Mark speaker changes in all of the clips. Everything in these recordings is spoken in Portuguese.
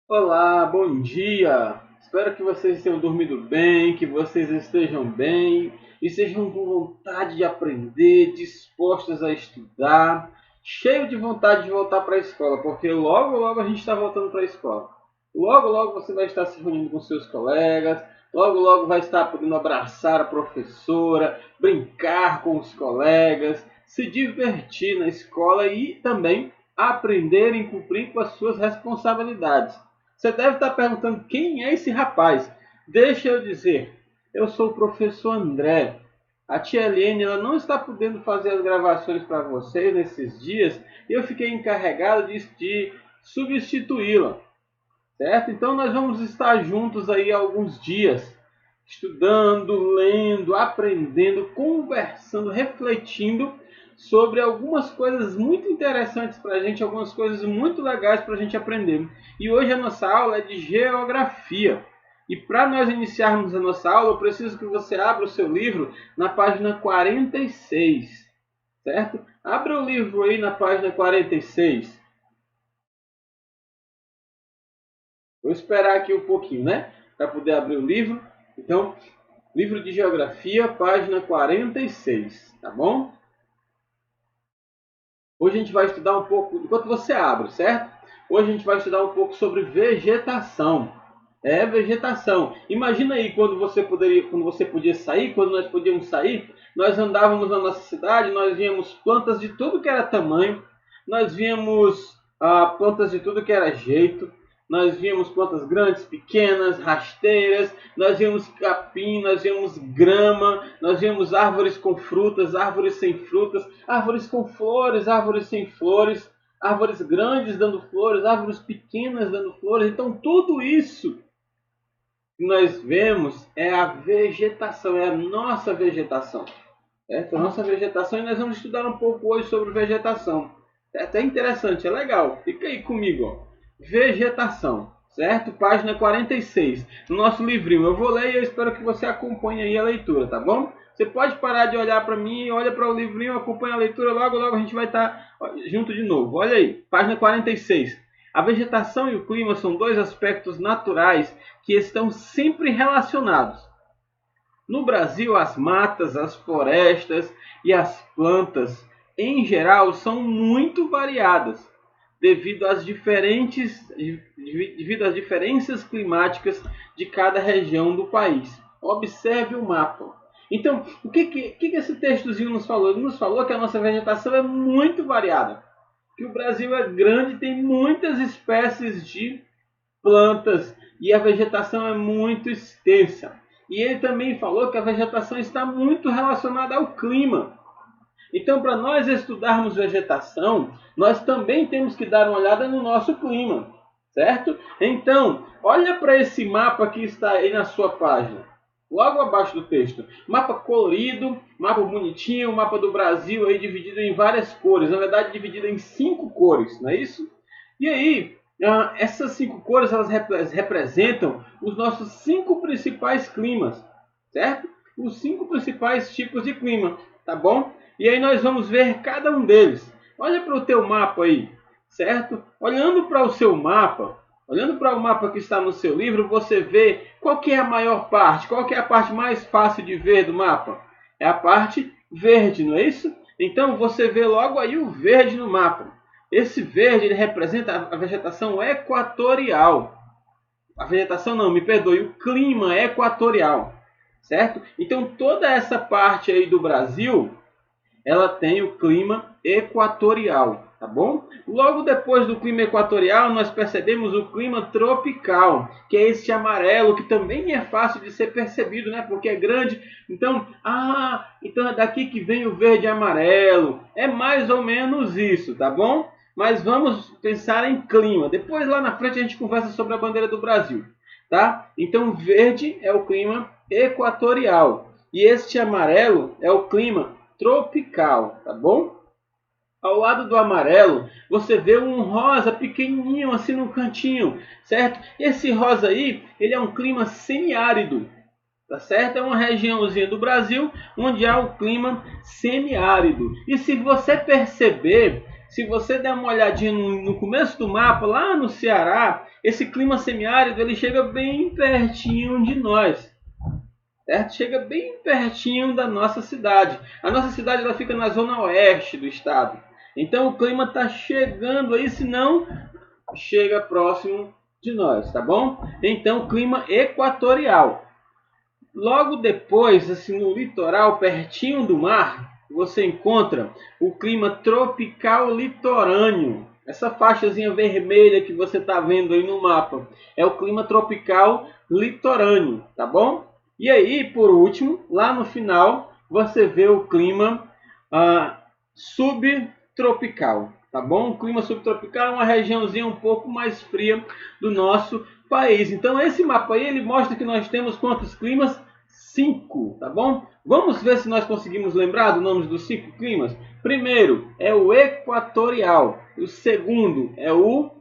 Speaker 1: Olá, bom dia! Espero que vocês tenham dormido bem, que vocês estejam bem e sejam com vontade de aprender, dispostos a estudar, cheio de vontade de voltar para a escola, porque logo, logo a gente está voltando para a escola. Logo, logo você vai estar se reunindo com seus colegas, logo, logo vai estar podendo abraçar a professora, brincar com os colegas, se divertir na escola e também aprender e cumprir com as suas responsabilidades. Você deve estar perguntando quem é esse rapaz. Deixa eu dizer, eu sou o professor André. A tia Helene ela não está podendo fazer as gravações para vocês nesses dias e eu fiquei encarregado de substituí-la, certo? Então nós vamos estar juntos aí alguns dias, estudando, lendo, aprendendo, conversando, refletindo sobre algumas coisas muito interessantes para a gente, algumas coisas muito legais para a gente aprender. E hoje a nossa aula é de geografia. E para nós iniciarmos a nossa aula, eu preciso que você abra o seu livro na página 46, certo? Abra o livro aí na página 46. Vou esperar aqui um pouquinho, né? Para poder abrir o livro. Então, livro de Geografia, página 46, tá bom? Hoje a gente vai estudar um pouco, enquanto você abre, certo? Hoje a gente vai estudar um pouco sobre vegetação. É, vegetação. Imagina aí quando você podia sair, quando nós podíamos sair, nós andávamos na nossa cidade, nós víamos plantas de tudo que era tamanho, nós víamos plantas de tudo que era jeito, nós víamos plantas grandes, pequenas, rasteiras, nós víamos capim, nós víamos grama, nós víamos árvores com frutas, árvores sem frutas, árvores com flores, árvores sem flores, árvores grandes dando flores, árvores pequenas dando flores. Então tudo isso que nós vemos é a vegetação, é a nossa vegetação. Certo? A nossa vegetação, e nós vamos estudar um pouco hoje sobre vegetação. É até interessante, é legal. Fica aí comigo. Ó. Vegetação, certo? Página 46, no nosso livrinho. Eu vou ler e eu espero que você acompanhe aí a leitura, tá bom? Você pode parar de olhar para mim, olha para o livrinho, acompanha a leitura, logo, logo a gente vai estar junto de novo. Olha aí, página 46. A vegetação e o clima são dois aspectos naturais que estão sempre relacionados. No Brasil, as matas, as florestas e as plantas, em geral, são muito variadas, devido às diferenças climáticas de cada região do país. Observe o mapa. Então, o que esse textozinho nos falou? Ele nos falou que a nossa vegetação é muito variada, que o Brasil é grande, tem muitas espécies de plantas e a vegetação é muito extensa. E ele também falou que a vegetação está muito relacionada ao clima. Então, para nós estudarmos vegetação, nós também temos que dar uma olhada no nosso clima, certo? Então, olha para esse mapa que está aí na sua página, logo abaixo do texto. Mapa colorido, mapa bonitinho, mapa do Brasil aí dividido em várias cores, na verdade dividido em 5 cores, não é isso? E aí, essas 5 cores elas representam os nossos 5 principais climas, certo? Os 5 principais tipos de clima, tá bom? E aí nós vamos ver cada um deles. Olha para o teu mapa aí, certo? Olhando para o seu mapa, olhando para o mapa que está no seu livro, você vê qual que é a maior parte, qual que é a parte mais fácil de ver do mapa? É a parte verde, não é isso? Então você vê logo aí o verde no mapa. Esse verde ele representa a vegetação equatorial. A vegetação não, me perdoe, o clima equatorial, certo? Então toda essa parte aí do Brasil, ela tem o clima equatorial, tá bom? Logo depois do clima equatorial, nós percebemos o clima tropical, que é este amarelo, que também é fácil de ser percebido, né? Porque é grande. Então, então é daqui que vem o verde e amarelo. É mais ou menos isso, tá bom? Mas vamos pensar em clima. Depois, lá na frente, a gente conversa sobre a bandeira do Brasil, tá? Então, verde é o clima equatorial. E este amarelo é o clima tropical, tá bom? Ao lado do amarelo, você vê um rosa pequenininho assim no cantinho, certo? Esse rosa aí, ele é um clima semiárido, tá certo? É uma regiãozinha do Brasil onde há o clima semiárido. E se você perceber, se você der uma olhadinha no começo do mapa, lá no Ceará, esse clima semiárido ele chega bem pertinho de nós. Certo? Chega bem pertinho da nossa cidade. A nossa cidade ela fica na zona oeste do estado. Então o clima está chegando aí, se não chega próximo de nós, tá bom? Então clima equatorial. Logo depois, assim, no litoral, pertinho do mar, você encontra o clima tropical litorâneo. Essa faixazinha vermelha que você está vendo aí no mapa é o clima tropical litorâneo, tá bom? E aí, por último, lá no final, você vê o clima subtropical, tá bom? O clima subtropical é uma regiãozinha um pouco mais fria do nosso país. Então, esse mapa aí, ele mostra que nós temos quantos climas? 5, tá bom? Vamos ver se nós conseguimos lembrar dos nomes dos 5 climas. Primeiro é o equatorial. O segundo é o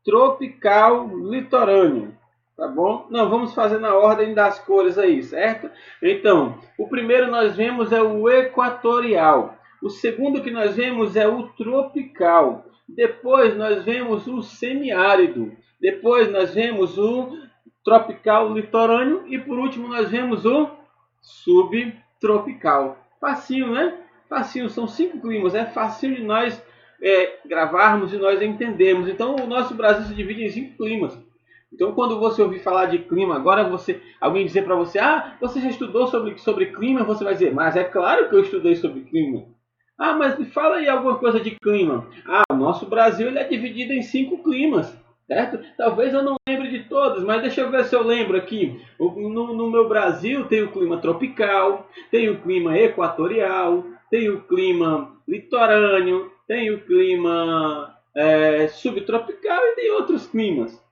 Speaker 1: tropical litorâneo. Tá bom? Não, vamos fazer na ordem das cores aí, certo? Então, o primeiro nós vemos é o equatorial. O segundo que nós vemos é o tropical. Depois nós vemos o semiárido. Depois nós vemos o tropical litorâneo. E por último nós vemos o subtropical. Facinho, né? Facinho, são 5 climas. É facinho de nós gravarmos e nós entendermos. Então, o nosso Brasil se divide em 5 climas. Então, quando você ouvir falar de clima, agora alguém dizer para você, você já estudou sobre clima, você vai dizer, mas é claro que eu estudei sobre clima. Mas me fala aí alguma coisa de clima. O nosso Brasil ele é dividido em 5 climas, certo? Talvez eu não lembre de todos, mas deixa eu ver se eu lembro aqui. No meu Brasil tem o clima tropical, tem o clima equatorial, tem o clima litorâneo, tem o clima subtropical e tem outros climas.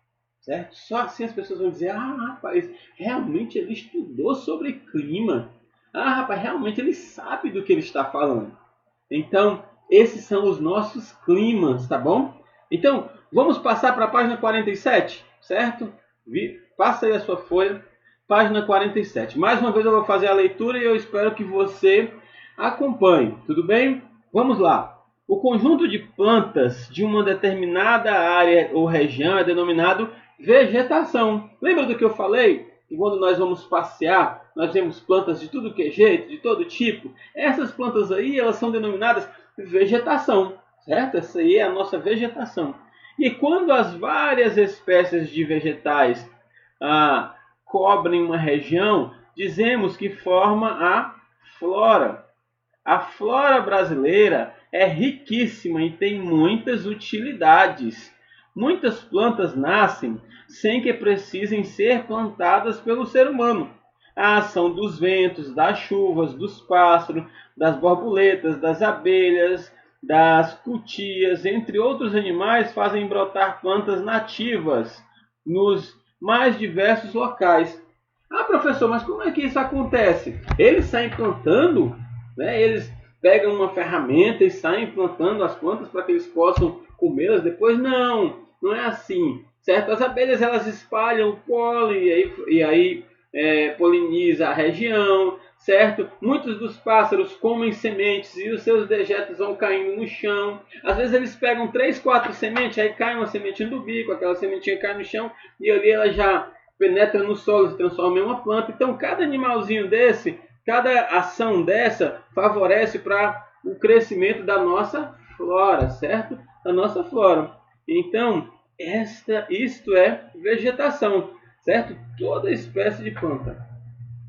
Speaker 1: Certo? Só assim as pessoas vão dizer, rapaz, realmente ele estudou sobre clima. Rapaz, realmente ele sabe do que ele está falando. Então, esses são os nossos climas, tá bom? Então, vamos passar para a página 47, certo? Passa aí a sua folha, página 47. Mais uma vez eu vou fazer a leitura e eu espero que você acompanhe, tudo bem? Vamos lá. O conjunto de plantas de uma determinada área ou região é denominado vegetação. Lembra do que eu falei? Que quando nós vamos passear, nós vemos plantas de tudo que é jeito, de todo tipo. Essas plantas aí, elas são denominadas vegetação, certo? Essa aí é a nossa vegetação. E quando as várias espécies de vegetais cobrem uma região, dizemos que forma a flora. A flora brasileira é riquíssima e tem muitas utilidades. Muitas plantas nascem sem que precisem ser plantadas pelo ser humano. A ação dos ventos, das chuvas, dos pássaros, das borboletas, das abelhas, das cutias, entre outros animais, fazem brotar plantas nativas nos mais diversos locais. Professor, mas como é que isso acontece? Eles saem plantando, né? Eles pegam uma ferramenta e saem plantando as plantas para que eles possam comê-las depois? Não é assim, certo? As abelhas elas espalham o pólen e aí poliniza a região, certo? Muitos dos pássaros comem sementes e os seus dejetos vão caindo no chão. Às vezes eles pegam 3, 4 sementes, aí cai uma sementinha do bico, aquela sementinha cai no chão e ali ela já penetra no solo e se transforma em uma planta. Então cada animalzinho desse, cada ação dessa favorece para o crescimento da nossa flora, certo? Da nossa flora. Então, isto é vegetação, certo? Toda espécie de planta.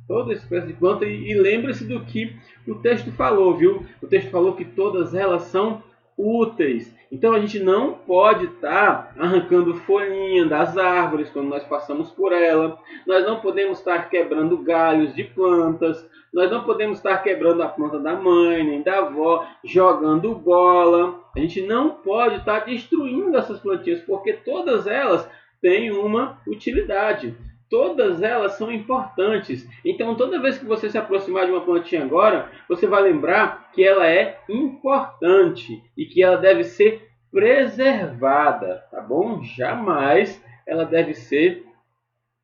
Speaker 1: Toda espécie de planta. E lembre-se do que o texto falou, viu? O texto falou que todas elas são úteis. Então a gente não pode estar arrancando folhinha das árvores quando nós passamos por ela. Nós não podemos estar quebrando galhos de plantas. Nós não podemos estar quebrando a planta da mãe, nem da avó, jogando bola. A gente não pode estar destruindo essas plantinhas, porque todas elas têm uma utilidade. Todas elas são importantes. Então, toda vez que você se aproximar de uma plantinha agora, você vai lembrar que ela é importante e que ela deve ser preservada, tá bom? Jamais ela deve ser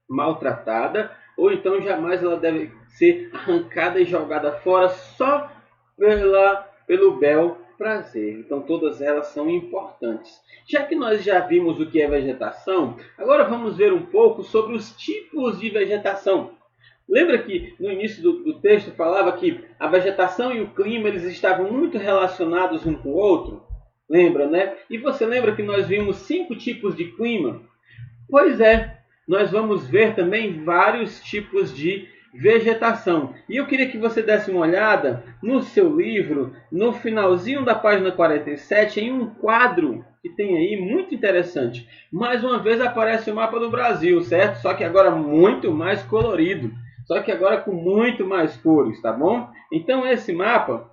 Speaker 1: maltratada, ou então jamais ela deve ser arrancada e jogada fora só pelo bel prazer. Então todas elas são importantes. Já que nós já vimos o que é vegetação, agora vamos ver um pouco sobre os tipos de vegetação. Lembra que no início do texto falava que a vegetação e o clima eles estavam muito relacionados um com o outro? Lembra, né? E você lembra que nós vimos 5 tipos de clima? Pois é, nós vamos ver também vários tipos de vegetação. E eu queria que você desse uma olhada no seu livro, no finalzinho da página 47, em um quadro que tem aí muito interessante. Mais uma vez aparece o mapa do Brasil, certo? Só que agora muito mais colorido. Só que agora com muito mais cores, tá bom? Então esse mapa,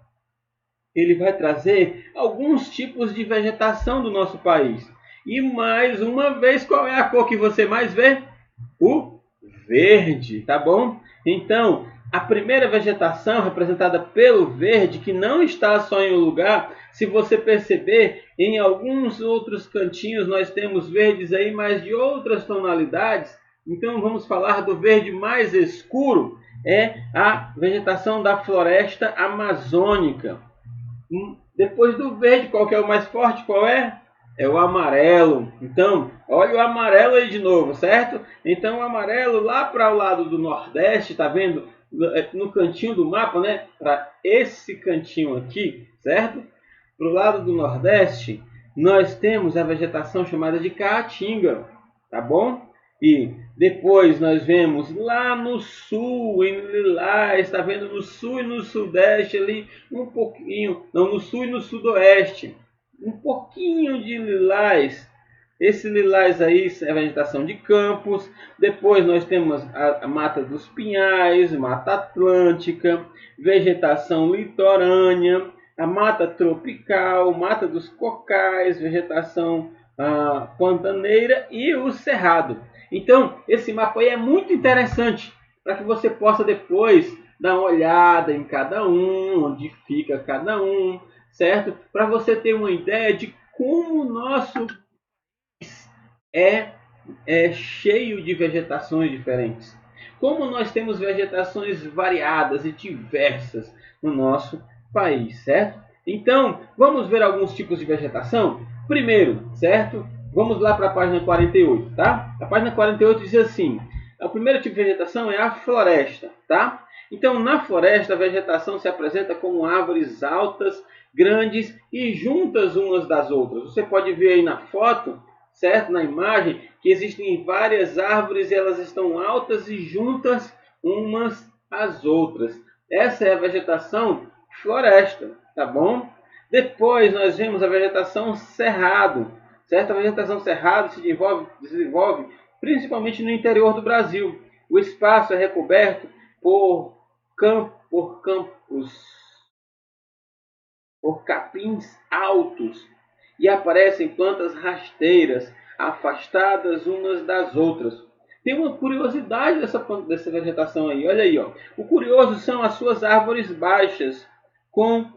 Speaker 1: ele vai trazer alguns tipos de vegetação do nosso país. E mais uma vez, qual é a cor que você mais vê? O verde, tá bom? Então, a primeira vegetação representada pelo verde, que não está só em um lugar, se você perceber, em alguns outros cantinhos nós temos verdes aí, mas de outras tonalidades. Então vamos falar do verde mais escuro, é a vegetação da floresta amazônica. Depois do verde, qual que é o mais forte? Qual é? É o amarelo. Então, olha o amarelo aí de novo, certo? Então o amarelo lá para o lado do Nordeste, tá vendo? No cantinho do mapa, né? Para esse cantinho aqui, certo? Para o lado do Nordeste, nós temos a vegetação chamada de caatinga, tá bom? E depois nós vemos lá no sul, em Lilás, está vendo no sul e no sudeste ali, um pouquinho, não, no sul e no sudoeste, um pouquinho de lilás. Esse lilás aí é a vegetação de campos. Depois nós temos a mata dos pinhais, mata atlântica, vegetação litorânea, a mata tropical, mata dos cocais, vegetação pantaneira e o cerrado. Então, esse mapa aí é muito interessante para que você possa depois dar uma olhada em cada um, onde fica cada um, certo? Para você ter uma ideia de como o nosso é cheio de vegetações diferentes. Como nós temos vegetações variadas e diversas no nosso país, certo? Então, vamos ver alguns tipos de vegetação? Primeiro, certo? Vamos lá para a página 48, tá? A página 48 diz assim: o primeiro tipo de vegetação é a floresta, tá? Então, na floresta, a vegetação se apresenta como árvores altas, grandes e juntas umas das outras. Você pode ver aí na foto, certo? Na imagem, que existem várias árvores e elas estão altas e juntas umas às outras. Essa é a vegetação floresta, tá bom? Depois nós vemos a vegetação cerrado, certo? A vegetação cerrado se desenvolve principalmente no interior do Brasil. O espaço é recoberto por capins altos e aparecem plantas rasteiras, afastadas umas das outras. Tem uma curiosidade dessa vegetação aí, olha aí, ó. O curioso são as suas árvores baixas, com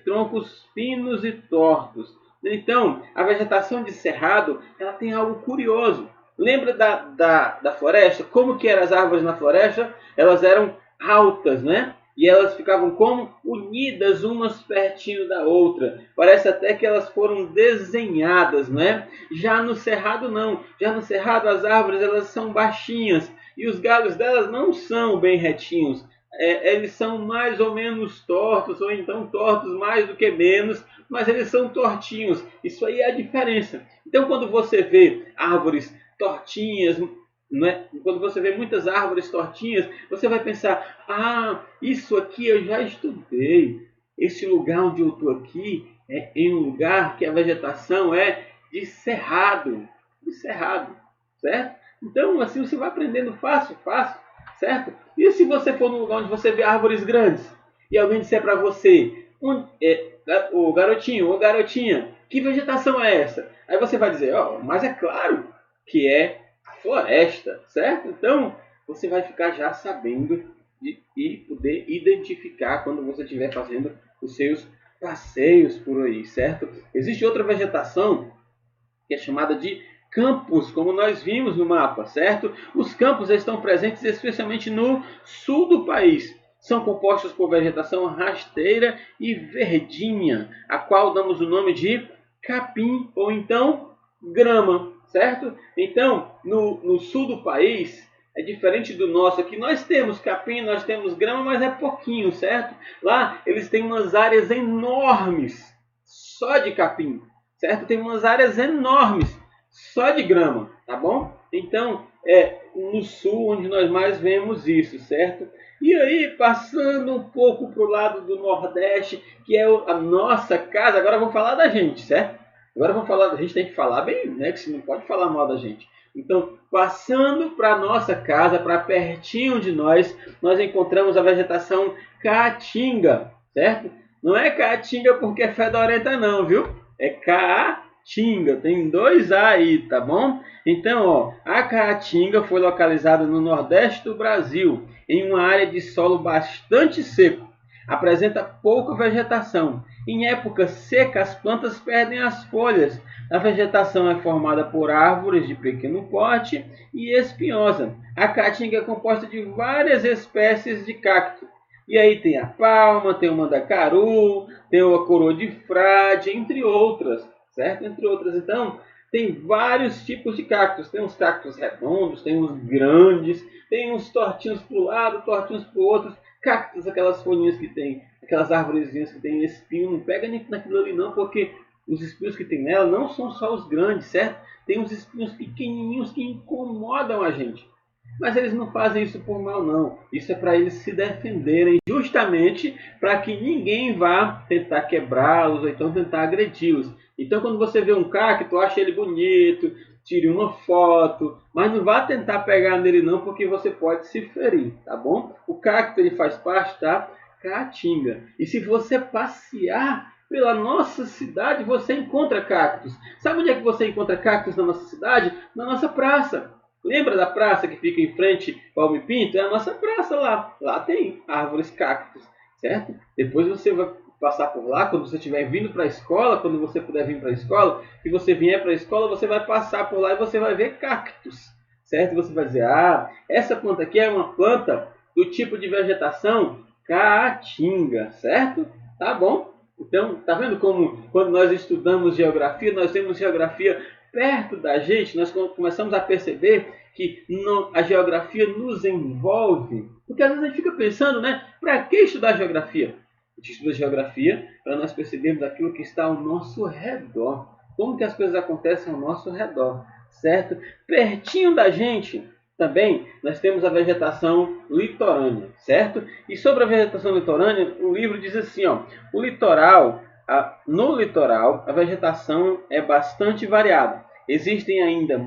Speaker 1: troncos finos e tortos. Então, a vegetação de cerrado, ela tem algo curioso. Lembra da floresta? Como que eram as árvores na floresta? Elas eram altas, né? E elas ficavam como unidas umas pertinho da outra. Parece até que elas foram desenhadas, né? Já no cerrado não. Já no cerrado as árvores elas são baixinhas e os galhos delas não são bem retinhos. Eles são mais ou menos tortos, ou então tortos mais do que menos, mas eles são tortinhos. Isso aí é a diferença. Então quando você vê árvores tortinhas, né? Quando você vê muitas árvores tortinhas, você vai pensar: ah, isso aqui eu já estudei. Esse lugar onde eu estou aqui é em um lugar que a vegetação é de cerrado, certo? Então assim você vai aprendendo fácil, certo? E se você for num lugar onde você vê árvores grandes e alguém disser para você: o garotinho ou garotinha, que vegetação é essa? Aí você vai dizer: mas é claro que é floresta, certo? Então, você vai ficar já sabendo e poder identificar quando você estiver fazendo os seus passeios por aí, certo? Existe outra vegetação que é chamada de campos, como nós vimos no mapa, certo? Os campos estão presentes especialmente no sul do país. são compostos por vegetação rasteira e verdinha, a qual damos o nome de capim ou então grama, certo? Então, no sul do país, é diferente do nosso aqui. Nós temos capim, nós temos grama, mas é pouquinho, certo? Lá eles têm umas áreas enormes só de capim, certo? Tem umas áreas enormes só de grama, tá bom? Então, é no sul onde nós mais vemos isso, certo? E aí, passando um pouco para o lado do Nordeste, que é a nossa casa, agora vamos falar da gente, certo? Agora vamos falar, a gente tem que falar bem, né? Que você não pode falar mal da gente. Então, passando para a nossa casa, para pertinho de nós encontramos a vegetação caatinga, certo? Não é caatinga porque é fedorenta não, viu? É caatinga, tem 2 A aí, tá bom? Então, ó, a caatinga foi localizada no Nordeste do Brasil, em uma área de solo bastante seco. Apresenta pouca vegetação. Em época seca, as plantas perdem as folhas. A vegetação é formada por árvores de pequeno porte e espinhosa. A caatinga é composta de várias espécies de cacto. E aí tem a palma, tem o mandacaru, tem a coroa de frade, entre outras, certo? Entre outras. Então, tem vários tipos de cactos. Tem uns cactos redondos, tem uns grandes, tem uns tortinhos para um lado, tortinhos para o outro. Cactos, aquelas folhinhas que tem, aquelas árvorezinhas que tem espinho, não pega nem naquilo ali não, porque os espinhos que tem nela não são só os grandes, certo? Tem uns espinhos pequenininhos que incomodam a gente. Mas eles não fazem isso por mal não. Isso é para eles se defenderem, justamente para que ninguém vá tentar quebrá-los ou então tentar agredi-los. Então quando você vê um cacto, acha ele bonito, tire uma foto, mas não vá tentar pegar nele não, porque você pode se ferir, tá bom? O cacto ele faz parte da caatinga. E se você passear pela nossa cidade, você encontra cactos. Sabe onde é que você encontra cactos na nossa cidade? Na nossa praça. Lembra da praça que fica em frente ao Palme Pinto? É a nossa praça lá. Lá tem árvores cactos, certo? Depois você vai passar por lá, quando você estiver vindo para a escola, quando você puder vir para a escola, se você vier para a escola, você vai passar por lá e você vai ver cactos, certo? Você vai dizer, ah, essa planta aqui é uma planta do tipo de vegetação caatinga, certo? Tá bom? Então, tá vendo como quando nós estudamos geografia, nós temos geografia perto da gente, nós começamos a perceber que a geografia nos envolve. Porque às vezes a gente fica pensando, né? Para que estudar geografia? A gente estuda geografia para nós percebermos aquilo que está ao nosso redor. Como que as coisas acontecem ao nosso redor, certo? Pertinho da gente também nós temos a vegetação litorânea, certo? E sobre a vegetação litorânea, o livro diz assim, ó, o litoral, no litoral, a vegetação é bastante variada. Existem ainda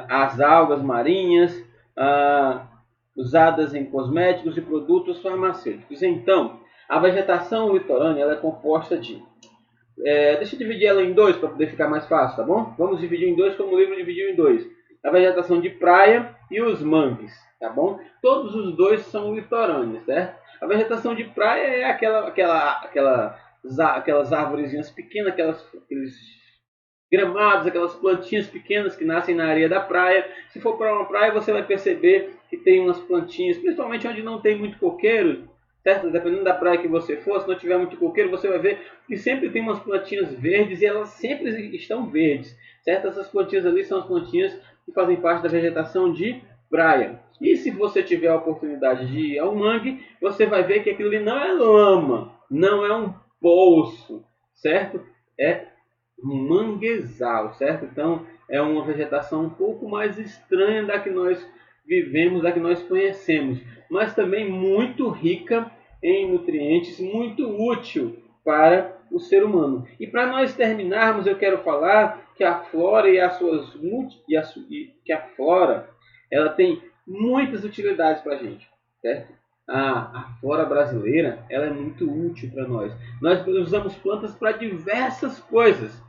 Speaker 1: as algas marinhas, usadas em cosméticos e produtos farmacêuticos. Então, a vegetação litorânea ela é composta de... deixa eu dividir ela em 2 para poder ficar mais fácil, tá bom? Vamos dividir em 2 como o livro dividiu em 2. A vegetação de praia e os mangues, tá bom? Todos os 2 são litorâneos, certo? A vegetação de praia é aquelas árvorezinhas pequenas, aqueles gramados, aquelas plantinhas pequenas que nascem na areia da praia. Se for para uma praia, você vai perceber que tem umas plantinhas, principalmente onde não tem muito coqueiro, certo? Dependendo da praia que você for, se não tiver muito coqueiro, você vai ver que sempre tem umas plantinhas verdes e elas sempre estão verdes, certo? Essas plantinhas ali são as plantinhas que fazem parte da vegetação de praia. E se você tiver a oportunidade de ir ao mangue, você vai ver que aquilo ali não é lama, não é um poço, certo? É um manguezal, certo? Então é uma vegetação um pouco mais estranha da que nós vivemos, da que nós conhecemos, mas também muito rica em nutrientes, muito útil para o ser humano. E para nós terminarmos, eu quero falar que a flora que a flora ela tem muitas utilidades para a gente, certo? A flora brasileira ela é muito útil para nós. Nós usamos plantas para diversas coisas,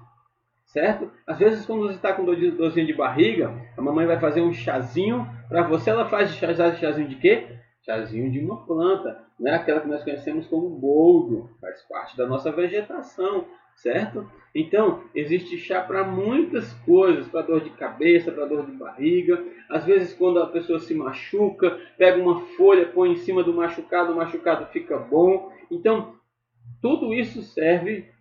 Speaker 1: certo? Às vezes quando você está com dorzinha de barriga, a mamãe vai fazer um chazinho para você. Ela faz chazinho de quê? Chazinho de uma planta, né? Aquela que nós conhecemos como boldo, faz parte da nossa vegetação, certo? Então, existe chá para muitas coisas, para dor de cabeça, para dor de barriga. Às vezes, quando a pessoa se machuca, pega uma folha, põe em cima do machucado, o machucado fica bom. Então, tudo isso serve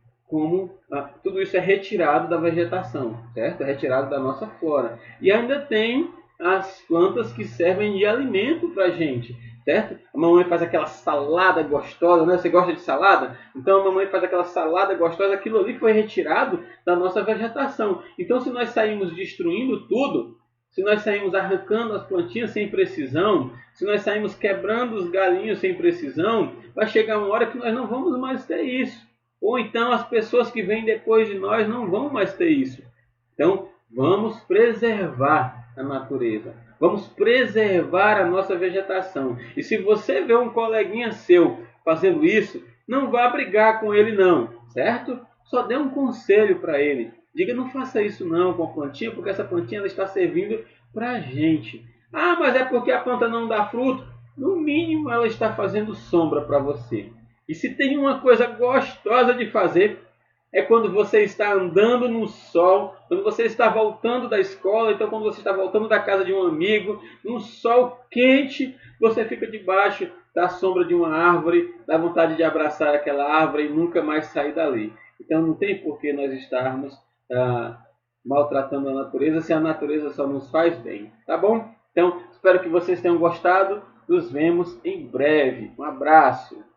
Speaker 1: tudo isso é retirado da vegetação, certo? É retirado da nossa flora. E ainda tem as plantas que servem de alimento para a gente, certo? A mamãe faz aquela salada gostosa, né? Você gosta de salada? Então a mamãe faz aquela salada gostosa, aquilo ali foi retirado da nossa vegetação. Então se nós saímos destruindo tudo, se nós saímos arrancando as plantinhas sem precisão, se nós saímos quebrando os galinhos sem precisão, vai chegar uma hora que nós não vamos mais ter isso. Ou então as pessoas que vêm depois de nós não vão mais ter isso. Então, vamos preservar a natureza. Vamos preservar a nossa vegetação. E se você vê um coleguinha seu fazendo isso, não vá brigar com ele não, certo? Só dê um conselho para ele. Diga, não faça isso não com a plantinha, porque essa plantinha ela está servindo para a gente. Ah, mas é porque a planta não dá fruto? No mínimo ela está fazendo sombra para você. E se tem uma coisa gostosa de fazer, é quando você está andando no sol, quando você está voltando da escola, então quando você está voltando da casa de um amigo, num sol quente, você fica debaixo da sombra de uma árvore, dá vontade de abraçar aquela árvore e nunca mais sair dali. Então não tem por que nós estarmos maltratando a natureza se a natureza só nos faz bem, tá bom? Então espero que vocês tenham gostado, nos vemos em breve. Um abraço!